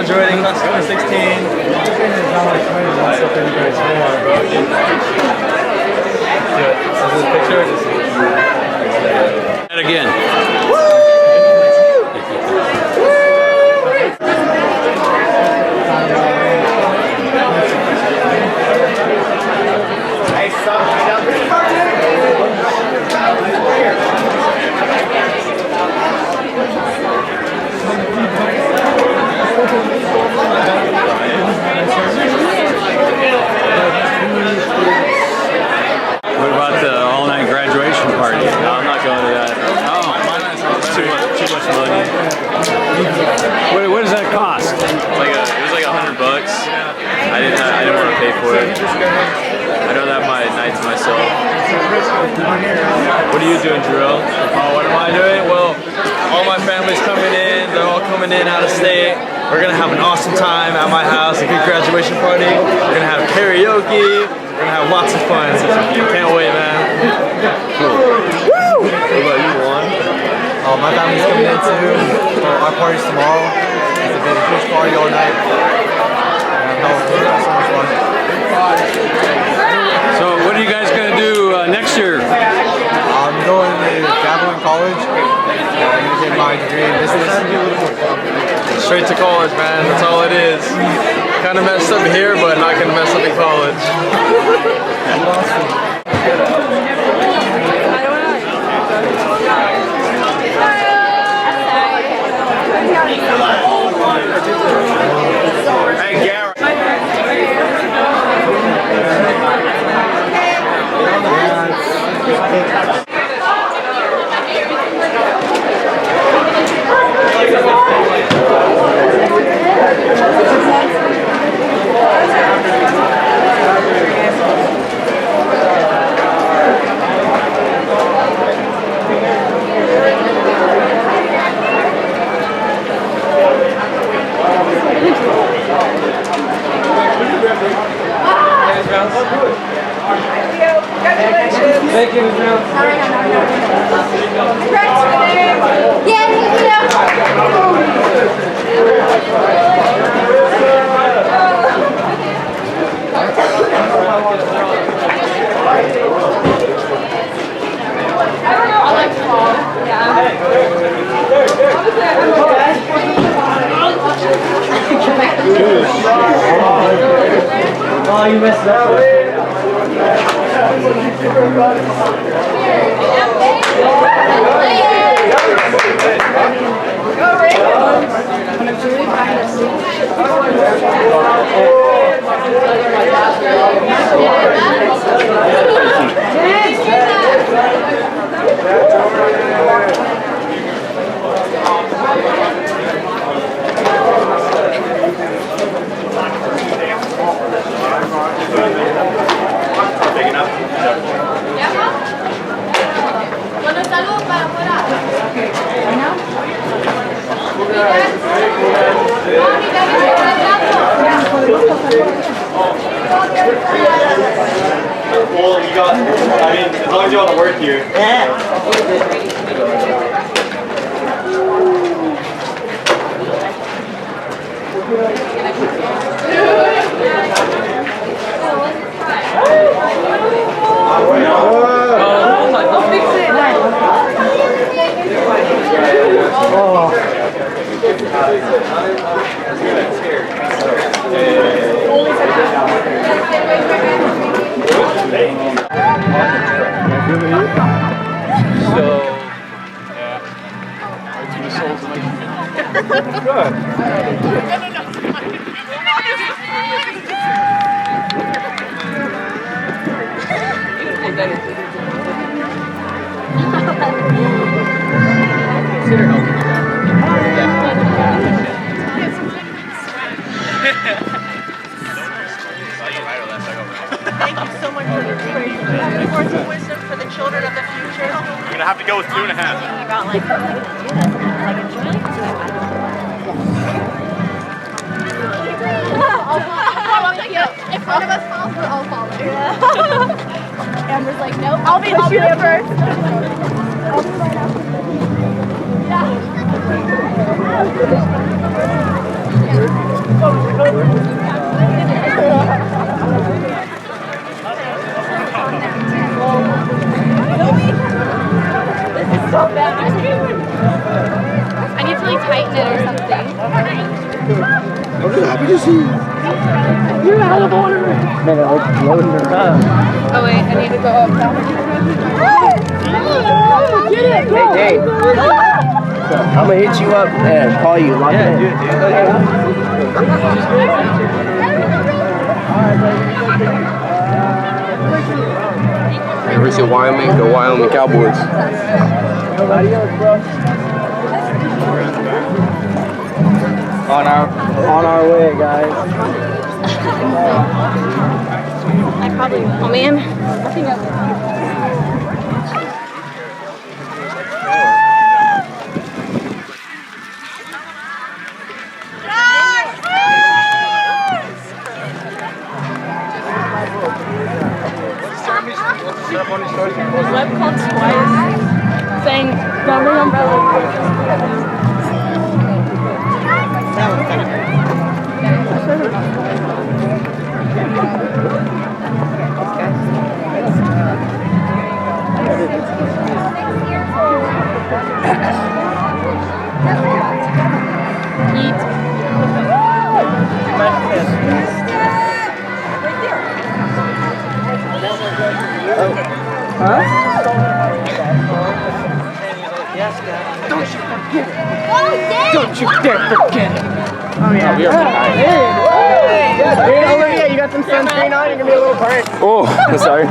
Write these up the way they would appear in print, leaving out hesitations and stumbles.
graduating class of 2016. Is this a picture? And again. What about the all-night graduation party? No, I'm not going to that. Oh, Too much money. what does that cost? It was like $100. I didn't want to pay for it. I don't have my night to myself. What are you doing, Jerome? Oh, what am I doing? Well, all my family's coming in. They're all coming in out of state. We're gonna have an awesome time at my house, a good graduation party. We're gonna have karaoke. We're gonna have lots of fun. Can't wait, man. Cool. Woo! What about you, Juan? My family's coming in too. Our party's tomorrow. It's a big fish party all night. So much fun. So what are you guys going to do next year? I'm going to Javelin College. I'm going to get my degree in business. Straight to college, man. That's all it is. Kind of messed up here, but not going to mess up in college. Hey, Garrett. Congratulations. Thank you, Israel. Oh, you messed up. Well, you got, I mean, as long as you want to work here. I'll fix it. Consider helping you out. Thank you so much for the words of wisdom for the children of the future. You're gonna have to go with 2.5. About like If one of us falls, we're all falling. Amber's like, nope, I'll be there first. I'll be right after. Yeah. lighten it or something. I'm just happy to see you. You're out of order. Man, I like loading her up. Oh wait, I need to go up. Hey, Dave. I'm gonna hit you up and call you. Lock in. Dude. University of Wyoming, go Wyoming Cowboys. On our way, guys. I probably will. Oh man, nothing else. Web called twice, saying government umbrella. Don't you dare forget it. Oh yeah. We are behind. Hey, Olivia, you got some sunscreen on? You're gonna be a little burnt. Oh, sorry.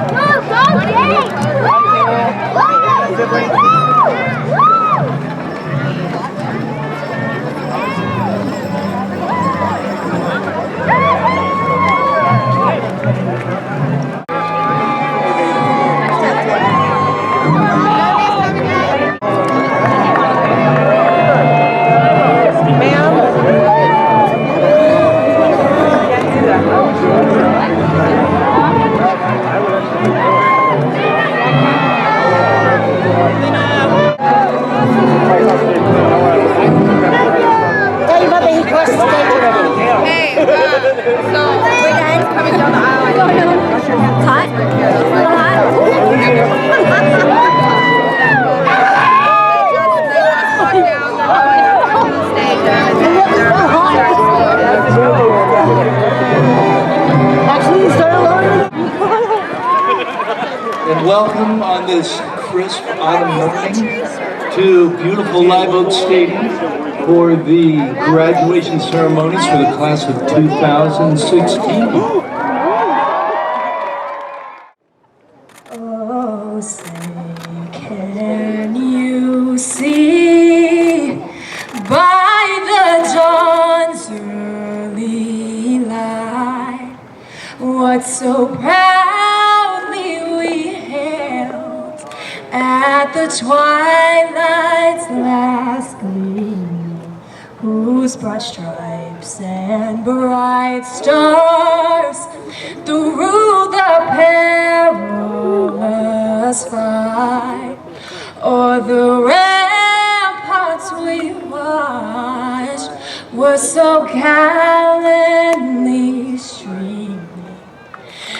And welcome on this crisp autumn morning to beautiful Live Oak Stadium for the graduation ceremonies for the class of 2016. Oh, say, can you see by the dawn's early light what so proudly we hailed at the twilight's last gleam, whose broad stripes and bright stars through the perilous fight o'er the ramparts we watched were so gallantly streaming,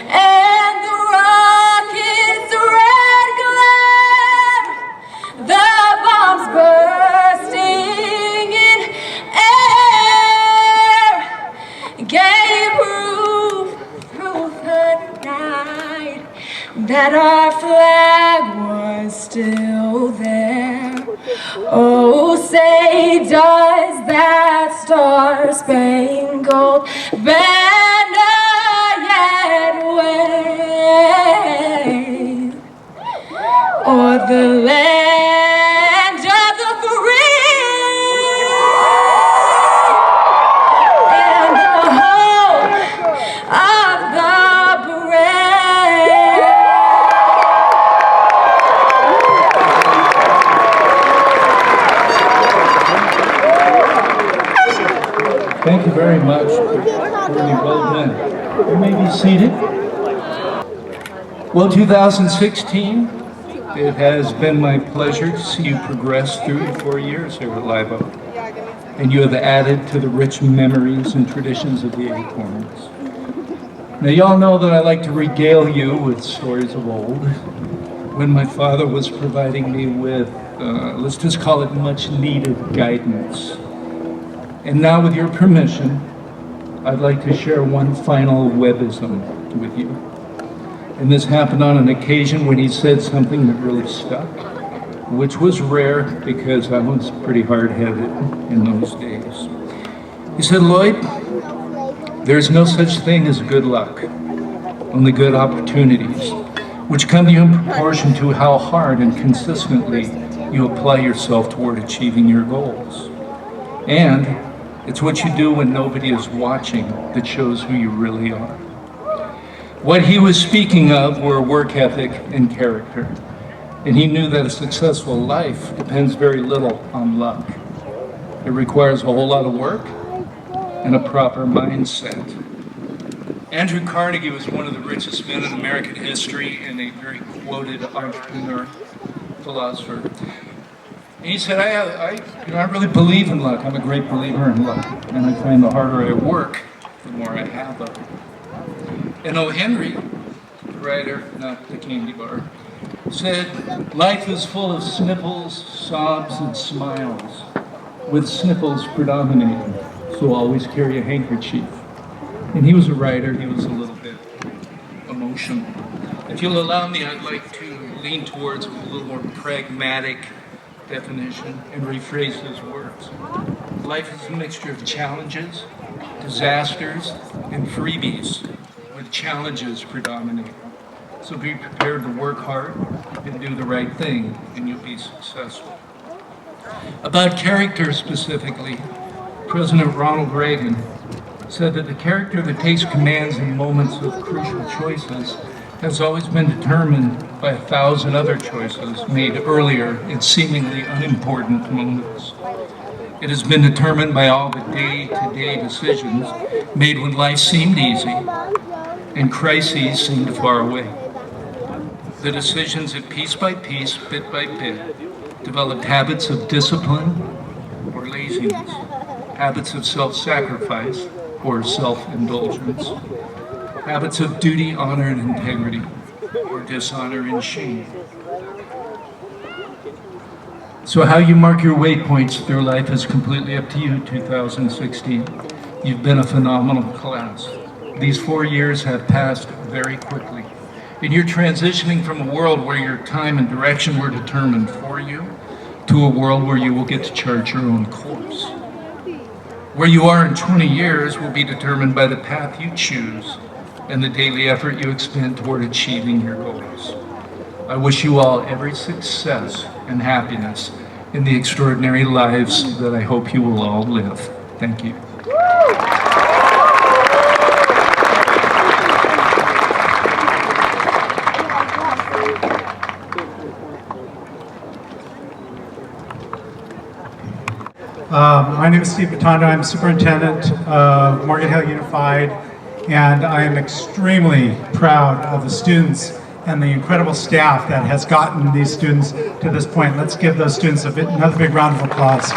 and the rocket's red glare, the bombs bursting in air, gave proof through the night that our flag was still there. Oh, say, does that star-spangled banner yet wave o'er the land of the free and the hope of the brave? Thank you very much. Really well done. You may be seated. Well, 2016, it has been my pleasure to see you progress through 4 years here at Live Oak. And you have added to the rich memories and traditions of the Acorns. Now, y'all know that I like to regale you with stories of old. When my father was providing me with, let's just call it much needed guidance And now, with your permission, I'd like to share one final webism with you. And this happened on an occasion when he said something that really stuck, which was rare because I was pretty hard-headed in those days. He said, "Lloyd, there's no such thing as good luck, only good opportunities, which come to you in proportion to how hard and consistently you apply yourself toward achieving your goals. And it's what you do when nobody is watching that shows who you really are." What he was speaking of were work ethic and character. And he knew that a successful life depends very little on luck. It requires a whole lot of work and a proper mindset. Andrew Carnegie was one of the richest men in American history and a very quoted entrepreneur, philosopher. And he said, I really believe in luck. I'm a great believer in luck. And I find the harder I work, the more I have of it. And O. Henry, the writer, not the candy bar, said, "Life is full of sniffles, sobs, and smiles, with sniffles predominating, so always carry a handkerchief." And he was a writer, he was a little bit emotional. If you'll allow me, I'd like to lean towards a little more pragmatic definition and rephrase his words. Life is a mixture of challenges, disasters, and freebies, with challenges predominating. So be prepared to work hard and do the right thing, and you'll be successful. About character specifically, President Ronald Reagan said that the character that takes commands in moments of crucial choices has always been determined by 1,000 other choices made earlier in seemingly unimportant moments. It has been determined by all the day-to-day decisions made when life seemed easy and crises seemed far away. The decisions that piece by piece, bit by bit, developed habits of discipline or laziness, habits of self-sacrifice or self-indulgence, habits of duty, honor, and integrity, or dishonor and shame. So how you mark your waypoints through life is completely up to you, 2016. You've been a phenomenal class. These 4 years have passed very quickly. And you're transitioning from a world where your time and direction were determined for you to a world where you will get to chart your own course. Where you are in 20 years will be determined by the path you choose and the daily effort you expend toward achieving your goals. I wish you all every success and happiness in the extraordinary lives that I hope you will all live. Thank you. My name is Steve Batondo. I'm superintendent of Morgan Hill Unified, and I am extremely proud of the students and the incredible staff that has gotten these students to this point. Let's give those students another big round of applause.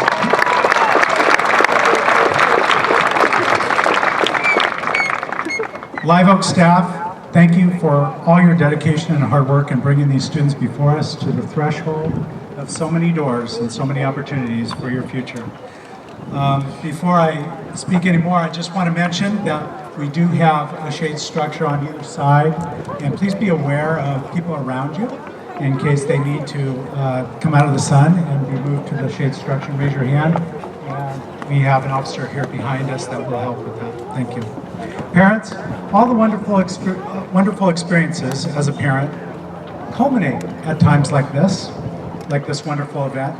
Live Oak staff, thank you for all your dedication and hard work in bringing these students before us to the threshold of so many doors and so many opportunities for your future. Before I speak anymore, I just want to mention that we do have a shade structure on either side, and please be aware of people around you in case they need to come out of the sun and be moved to the shade structure. Raise your hand, and we have an officer here behind us that will help with that. Thank you. Parents, all the wonderful experiences as a parent culminate at times like this wonderful event.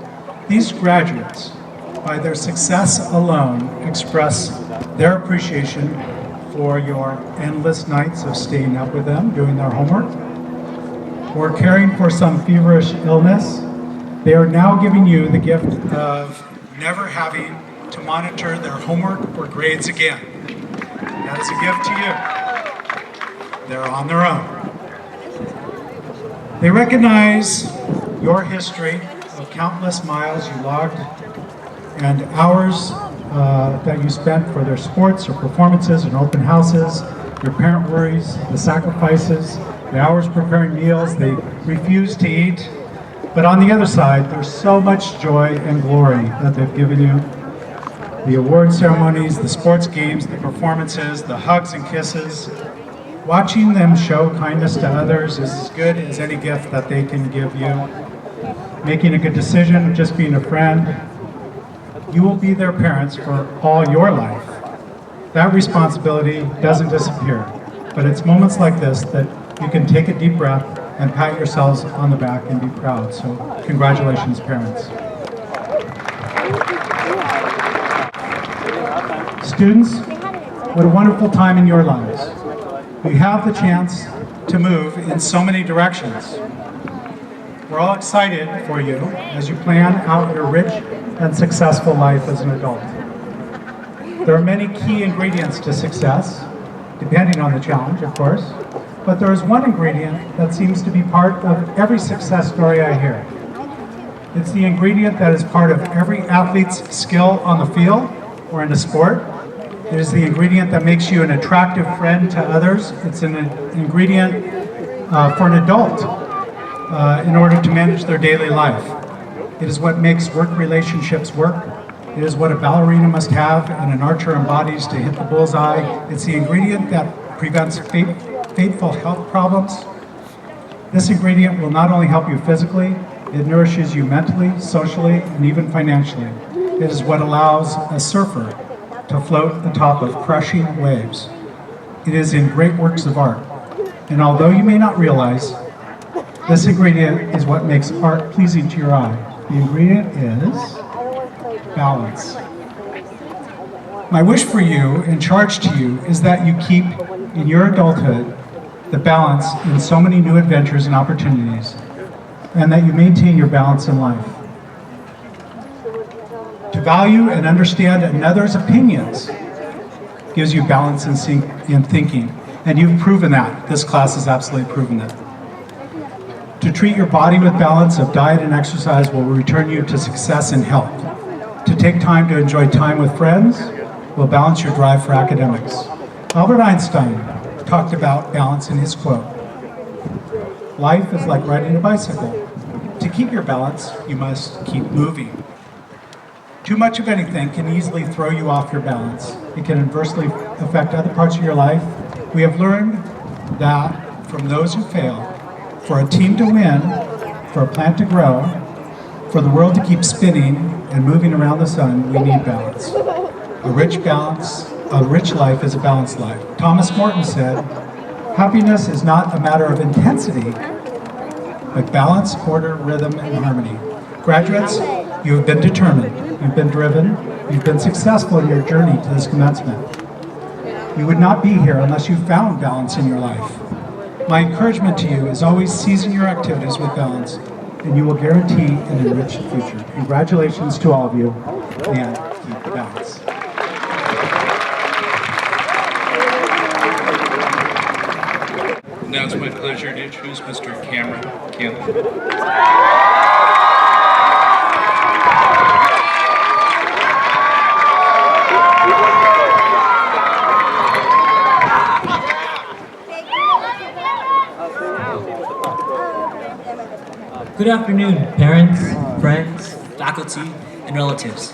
These graduates, by their success alone, express their appreciation for your endless nights of staying up with them, doing their homework, or caring for some feverish illness. They are now giving you the gift of never having to monitor their homework or grades again. That is a gift to you. They're on their own. They recognize your history of countless miles you logged and hours that you spent for their sports or performances and open houses, your parent worries, the sacrifices, the hours preparing meals they refuse to eat. But on the other side, there's so much joy and glory that they've given you. the award ceremonies, the sports games, the performances, the hugs and kisses. Watching them show kindness to others is as good as any gift that they can give you. Making a good decision, just being a friend. You will be their parents for all your life. That responsibility doesn't disappear, but it's moments like this that you can take a deep breath and pat yourselves on the back and be proud. So congratulations, parents. Students, what a wonderful time in your lives. You have the chance to move in so many directions. We're all excited for you as you plan out your rich and successful life as an adult. There are many key ingredients to success, depending on the challenge, of course, but there is one ingredient that seems to be part of every success story I hear. It's the ingredient that is part of every athlete's skill on the field or in a sport. It is the ingredient that makes you an attractive friend to others. It's an ingredient for an adult in order to manage their daily life. It is what makes work relationships work. It is what a ballerina must have and an archer embodies to hit the bullseye. It's the ingredient that prevents fateful health problems. This ingredient will not only help you physically, it nourishes you mentally, socially, and even financially. It is what allows a surfer to float atop of crushing waves. It is in great works of art. And although you may not realize, this ingredient is what makes art pleasing to your eye. The ingredient is balance. My wish for you and charge to you is that you keep in your adulthood the balance in so many new adventures and opportunities, and that you maintain your balance in life. To value and understand another's opinions gives you balance in thinking, and you've proven that. This class has absolutely proven it. To treat your body with balance of diet and exercise will return you to success and health. To take time to enjoy time with friends will balance your drive for academics. Albert Einstein talked about balance in his quote, "Life is like riding a bicycle. To keep your balance, you must keep moving." Too much of anything can easily throw you off your balance. It can adversely affect other parts of your life. We have learned that from those who fail, for a team to win, for a plant to grow, for the world to keep spinning and moving around the sun, we need balance. A rich life is a balanced life. Thomas Morton said, "Happiness is not a matter of intensity, but balance, order, rhythm, and harmony." Graduates, you have been determined, you've been driven, you've been successful in your journey to this commencement. You would not be here unless you found balance in your life. My encouragement to you is always season your activities with balance, and you will guarantee an enriched future. Congratulations to all of you, and keep the balance. Now it's my pleasure to introduce Mr. Cameron Campbell. Good afternoon, parents, friends, faculty, and relatives.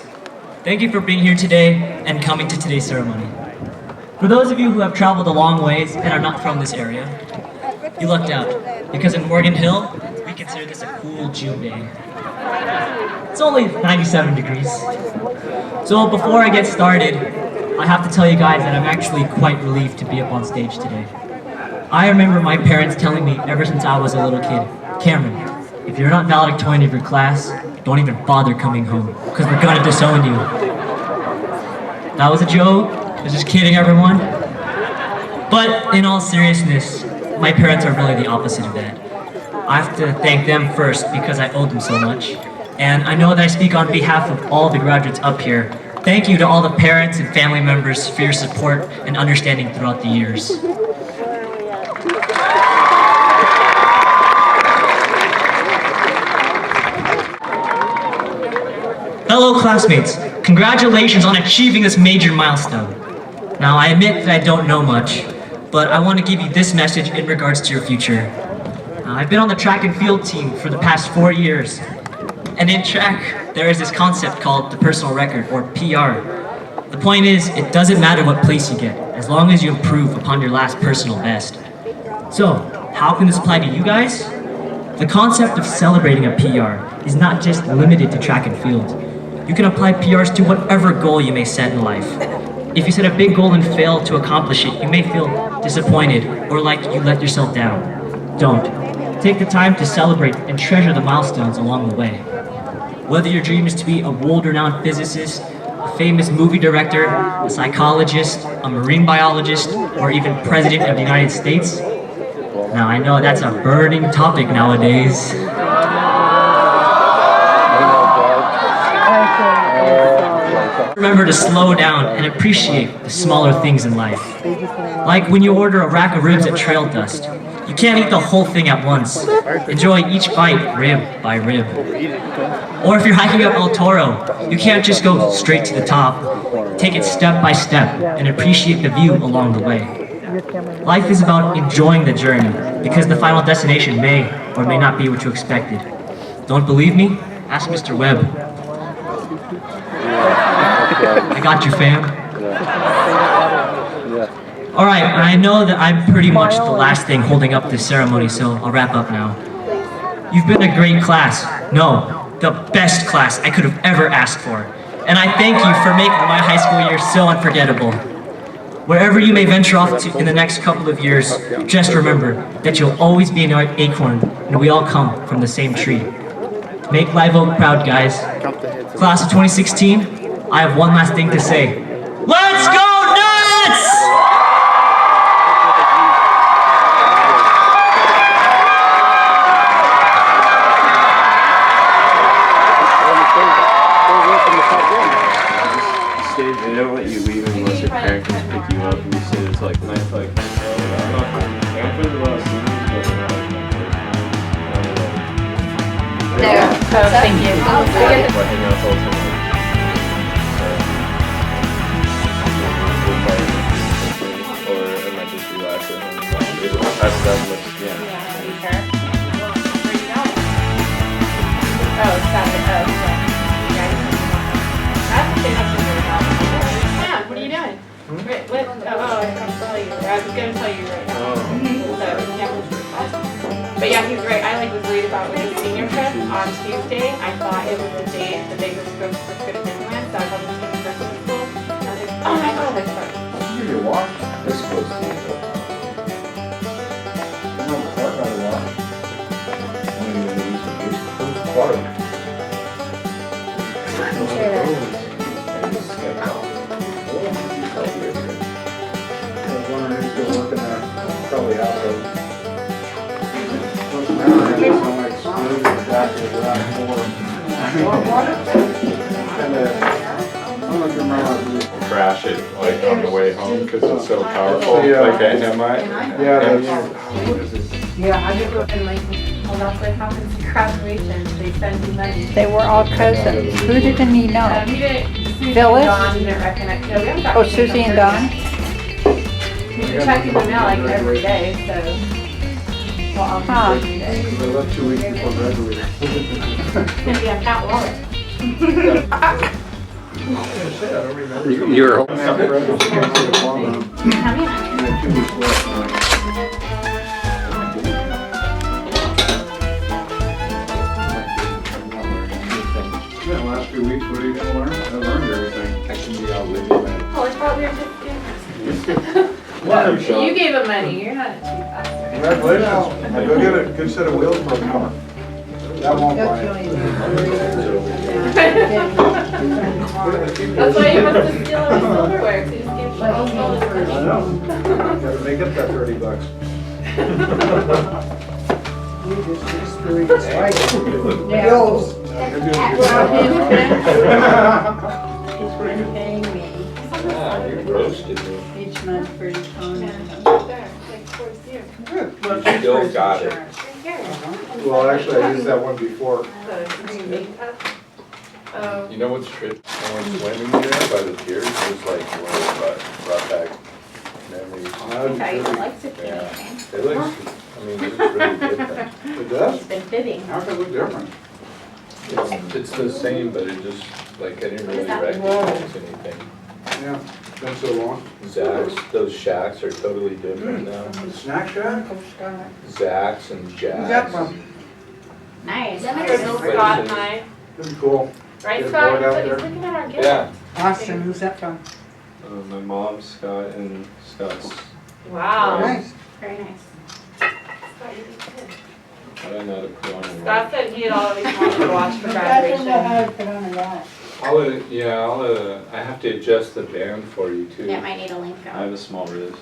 Thank you for being here today and coming to today's ceremony. For those of you who have traveled a long ways and are not from this area, you lucked out, because in Morgan Hill, we consider this a cool June day. It's only 97 degrees. So before I get started, I have to tell you guys that I'm actually quite relieved to be up on stage today. I remember my parents telling me ever since I was a little kid, "Cameron, if you're not valedictorian of your class, don't even bother coming home, because we're gonna disown you." That was a joke. I was just kidding, everyone. But in all seriousness, my parents are really the opposite of that. I have to thank them first because I owe them so much. And I know that I speak on behalf of all the graduates up here. Thank you to all the parents and family members for your support and understanding throughout the years. Fellow classmates, congratulations on achieving this major milestone. Now, I admit that I don't know much, but I want to give you this message in regards to your future. I've been on the track and field team for the past 4 years, and in track, there is this concept called the personal record, or PR. The point is, it doesn't matter what place you get, as long as you improve upon your last personal best. So, how can this apply to you guys? The concept of celebrating a PR is not just limited to track and field. You can apply PRs to whatever goal you may set in life. If you set a big goal and fail to accomplish it, you may feel disappointed or like you let yourself down. Don't. Take the time to celebrate and treasure the milestones along the way. Whether your dream is to be a world-renowned physicist, a famous movie director, a psychologist, a marine biologist, or even president of the United States. Now, I know that's a burning topic nowadays. Remember to slow down and appreciate the smaller things in life. Like when you order a rack of ribs at Trail Dust. You can't eat the whole thing at once. Enjoy each bite, rib by rib. Or if you're hiking up El Toro, you can't just go straight to the top. Take it step by step and appreciate the view along the way. Life is about enjoying the journey, because the final destination may or may not be what you expected. Don't believe me? Ask Mr. Webb. I got you, fam. Alright, I know that I'm pretty much the last thing holding up this ceremony, so I'll wrap up now. You've been a great class. No, the best class I could have ever asked for. And I thank you for making my high school year so unforgettable. Wherever you may venture off to in the next couple of years, just remember that you'll always be an acorn, and we all come from the same tree. Make Live Oak proud, guys. Class of 2016, I have one last thing to say. Let's go nuts! They don't let you leave unless your parents pick you up and you sit until like 9 o'clock. There. Oh, thank you. Or am I just relaxing? I've done much, yeah. Oh, Saturday. Oh, okay. What are you doing? What? Oh, I was going to tell you. I was going to tell you right now. So, yeah. But yeah, he's right. I was worried about with the senior trip on Tuesday. I thought it was the day that they were supposed to go to Disneyland, so I wasn't taking her to school. And I was like, oh my god, that's fun. You can walk. They're supposed to. No, the car got to walk. I'm going to use the water. Probably out there. Crash it like on the way home because it's so powerful, like a Hemite. Yeah, I just look and like, well, that's what happens at graduation. They send you money. They were all cousins. Who didn't he know? He didn't. Susie Phyllis? and Dawn didn't recognize. No, we haven't got Oh, Susie and Dawn? He's checking the mail like every day, so. Well, I'll Huh. every day. They left 2 weeks before graduating. It's gonna be a fat wallet. You're Come here. Yeah, last 2 weeks, what are you going to learn? I learned everything. I can be out with you, man. Oh, I thought we were just You gave him money, you're not a cheap bastard. Congratulations. Go get a good set of wheels for the car. That won't buy it. That's why you must have steal our silverware, because you just gave all his I money. know. Gotta make up that $30. Paying me You roasted me. each month for each home. You still got it. Well, actually, I used that one before. You know what's tricky? Someone swimming there by the piers, there's like brought back memories. Okay, he likes it. Yeah. It looks, I mean, it's really different. It does? It's been fitting. How does it look different? It's the same, but it just, like, I didn't really recognize anything. Yeah, been so long. Zach's, those shacks are totally different now. Snack shack? Zach's and Who's that Jack's. from? Nice. Places. Scott and I. Pretty cool. Right, Get Scott? bored out He's there. looking at our gift. Yeah. Austin, who's that from? My mom, Scott, and Scott's. Wow. Nice. Very nice. I don't know how to put on a Scott said he had always wanted to watch for graduation. I have to adjust the band for you too. That might need a link I out. have a small wrist.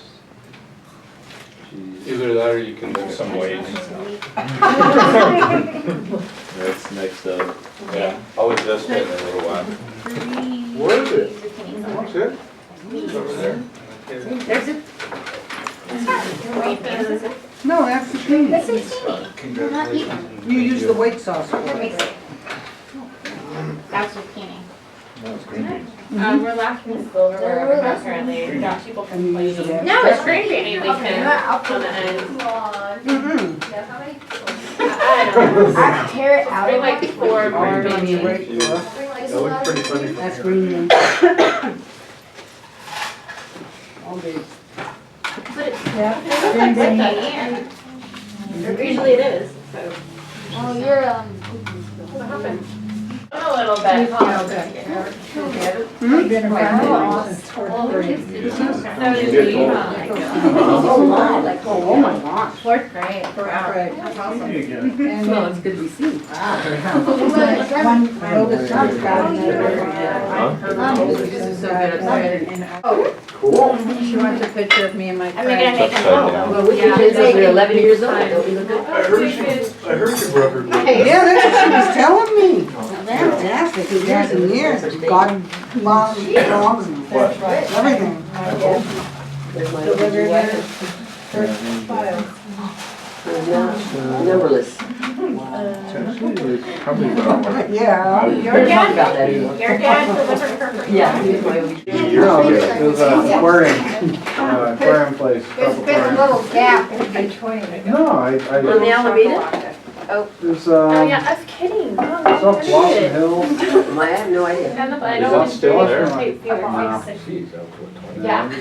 Either that or you can lift some weights. That's next up. Yeah, I'll adjust it in a little while. What is it? What's it? It's over there. There's a. No, that's zucchini. That's zucchini. Congratulations. You use the white sauce. That's zucchini. That's green beans. We're lacking silverware apparently. We got people complaining. No, it's green bean. We can on the end. I don't know. I tear it out. Bring like 4 more maybe. That looks pretty funny. That's green bean. All good. But it's Yeah. green bean. Usually it is. So. Oh, you're, What happened? A little bit. You've been around. Oh my gosh. Fourth grade. Right. That's awesome. Well, it's good to be seen. One, my oldest son's got another. Cool. She wants a picture of me and my Are we gonna friend. make a photo? Well, we can kids when we're 11 years old. I heard you broke her. Yeah, that's what she was telling me. Fantastic, years and years, God, mom, dogs, and everything. Numberless. Probably about one. Yeah. Your dad delivered her for you. Yeah, he was my only. No, it was an aquarium place. There's been a little gap in between. No, On the Alameda? there's, Oh yeah, I was kidding. Oh, it's off Blossom Hill. I have no idea. And the, I Is don't that want to still there? Yeah. Yeah, it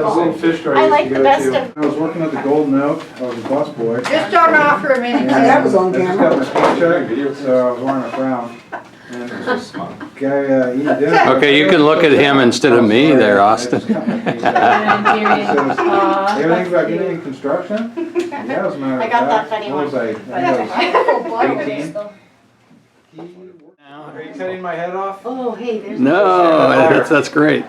was in Fish I I like used to the go best to. of- I was working at the Golden Oak, I was a bus boy. Just don't offer him anything. That was on I just camera. got my paycheck, so I was wearing a frown. And guy, eating dinner. Okay, you can look at him instead of me there, Austin. Says, Everything about getting in construction? Yeah, as a matter I of got that fact. funny What was one. I was 18. Are you cutting my head off? Oh, hey, there's. No, that's great.